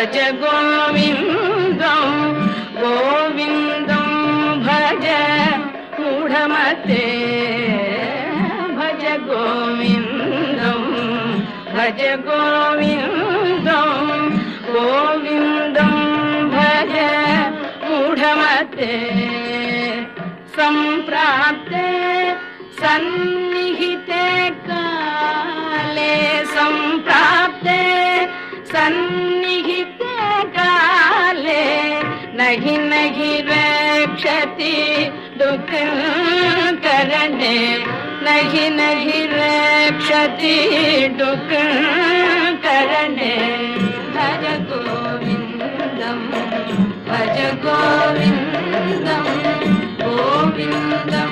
भज गोविन्दं गोविन्दं भज मूढमते भज गोविन्दं भज गोविन्दं गोविन्दं भज मूढमते सम्प्राप्ते सन्निहिते काले सम्प्राप्ते सन्निहिते काले नहि नहि रक्षति दुःखकरणे नहि नहि रक्षति दुःखकरणे भज गोविन्दं भज गोविन्दं गोविन्दं